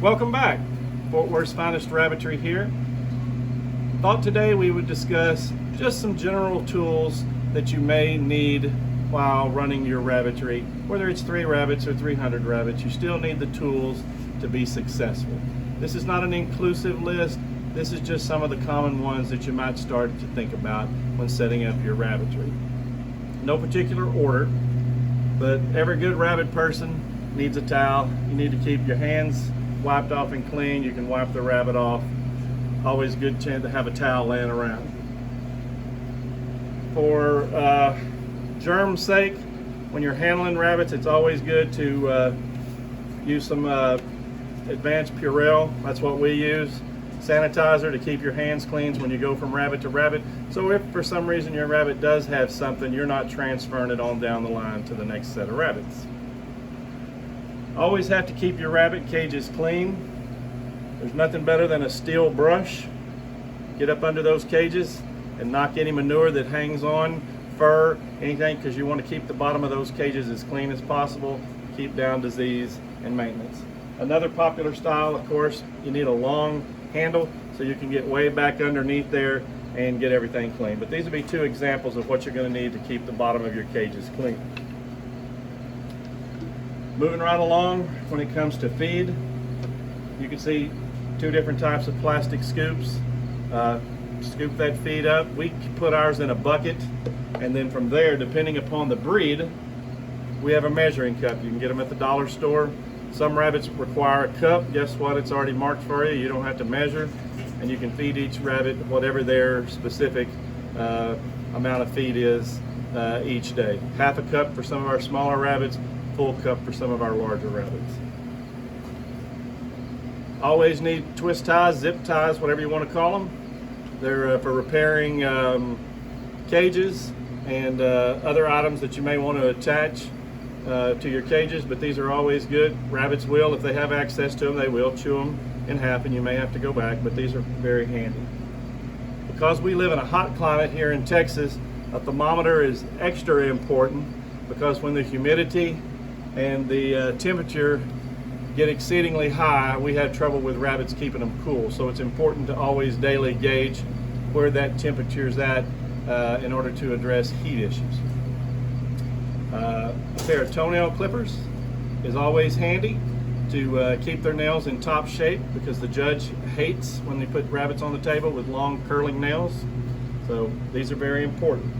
Welcome back. Fort Worth's finest rabbitry here. Thought today we would discuss just some general tools that you may need while running your rabbitry. Whether it's 3 rabbits or 300 rabbits, you still need the tools to be successful. This is not an inclusive list. This is just some of the common ones that you might start to think about when setting up your rabbitry. No particular order, but every good rabbit person needs a towel. You need to keep your hands wiped off and clean. You can wipe the rabbit off. Always good chance to have a towel laying around. For germ's sake, when you're handling rabbits, it's always good to use some advanced Purell. That's what we use. Sanitizer to keep your hands clean when you go from rabbit to rabbit. So if for some reason your rabbit does have something, you're not transferring it on down the line to the next set of rabbits. Always have to keep your rabbit cages clean. There's nothing better than a steel brush. Get up under those cages and knock any manure that hangs on, fur, anything, because you want to keep the bottom of those cages as clean as possible, keep down disease and maintenance. Another popular style, of course, you need a long handle so you can get way back underneath there and get everything clean. But these would be 2 examples of what you're going to need to keep the bottom of your cages clean. Moving right along, when it comes to feed, you can see 2 different types of plastic scoops. Scoop that feed up. We put ours in a bucket, and then from there, depending upon the breed, we have a measuring cup. You can get them at the dollar store. Some rabbits require a cup. Guess what? It's already marked for you. You don't have to measure, and you can feed each rabbit whatever their specific amount of feed is each day. Half a cup for some of our smaller rabbits, full cup for some of our larger rabbits. Always need twist ties, zip ties, whatever you want to call them. They're for repairing cages and other items that you may want to attach to your cages, but these are always good. Rabbits will, if they have access to them, they will chew them in half, and you may have to go back, but these are very handy. Because we live in a hot climate here in Texas, a thermometer is extra important, because when the humidity and the temperature get exceedingly high, we have trouble with rabbits keeping them cool. So it's important to always daily gauge where that temperature is at in order to address heat issues. A pair of toenail clippers is always handy to keep their nails in top shape, because the judge hates when they put rabbits on the table with long curling nails. So these are very important.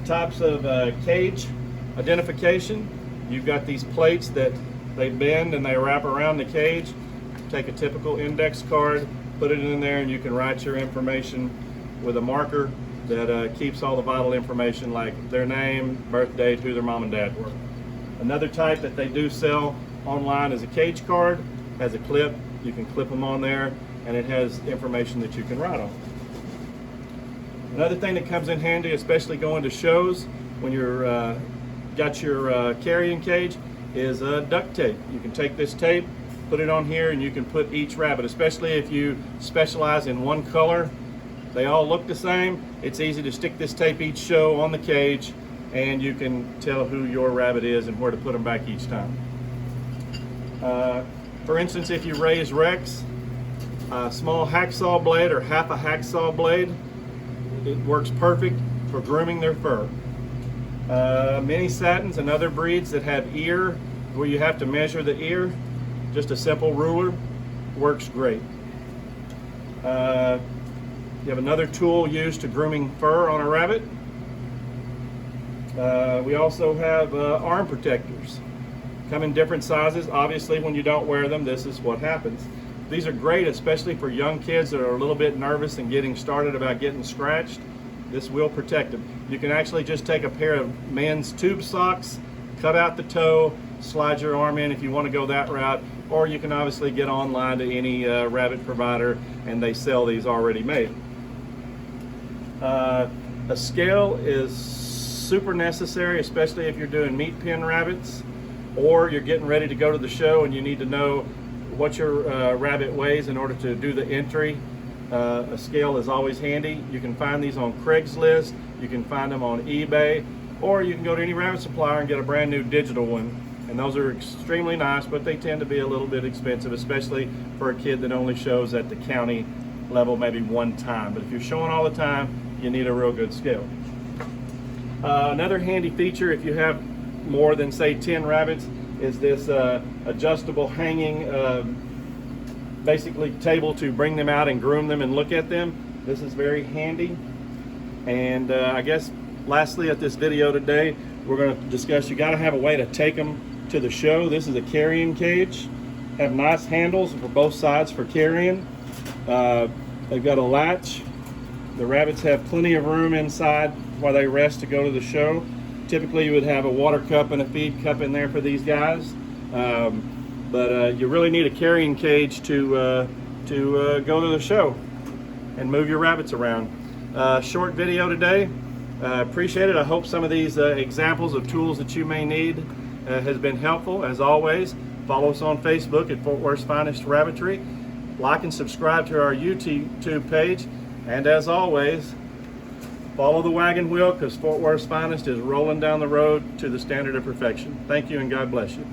Types of cage identification. You've got these plates that they bend and they wrap around the cage. Take a typical index card, put it in there, and you can write your information with a marker that keeps all the vital information, like their name, birth date, who their mom and dad were. Another type that they do sell online is a cage card. Has a clip. You can clip them on there, and it has information that you can write on. Another thing that comes in handy, especially going to shows, when you're got your carrying cage, is duct tape. You can take this tape, put it on here, and you can put each rabbit, especially if you specialize in one color. They all look the same. It's easy to stick this tape each show on the cage, and you can tell who your rabbit is and where to put them back each time. For instance, if you raise Rex, a small hacksaw blade or half a hacksaw blade, it works perfect for grooming their fur. Mini satins and other breeds that have ear, where you have to measure the ear, just a simple ruler works great. You have another tool used to grooming fur on a rabbit. We also have arm protectors. Come in different sizes. Obviously, when you don't wear them, this is what happens. These are great, especially for young kids that are a little bit nervous and getting started about getting scratched. This will protect them. You can actually just take a pair of men's tube socks, cut out the toe, slide your arm in if you want to go that route, or you can obviously get online to any rabbit provider, and they sell these already made. A scale is super necessary, especially if you're doing meat pen rabbits, or you're getting ready to go to the show and you need to know what your rabbit weighs in order to do the entry. A scale is always handy. You can find these on Craigslist, you can find them on eBay, or you can go to any rabbit supplier and get a brand new digital one And those are extremely nice, but they tend to be a little bit expensive, especially for a kid that only shows at the county level maybe one time. But if you're showing all the time, you need a real good scale. Another handy feature, if you have more than say 10 rabbits, is this adjustable hanging basically table to bring them out and groom them and look at them. This is very handy. And I guess lastly at this video today, we're going to discuss, you got to have a way to take them to the show. This is a carrying cage. Have nice handles for both sides for carrying. They've got a latch. The rabbits have plenty of room inside while they rest to go to the show. Typically you would have a water cup and a feed cup in there for these guys. But you really need a carrying cage to go to the show and move your rabbits around. Short video today. Appreciate it. I hope some of these examples of tools that you may need has been helpful. As always, follow us on Facebook at Fort Worth's Finest Rabbitry. Like and subscribe to our YouTube page. And as always, follow the wagon wheel, because Fort Worth's Finest is rolling down the road to the standard of perfection. Thank you and God bless you.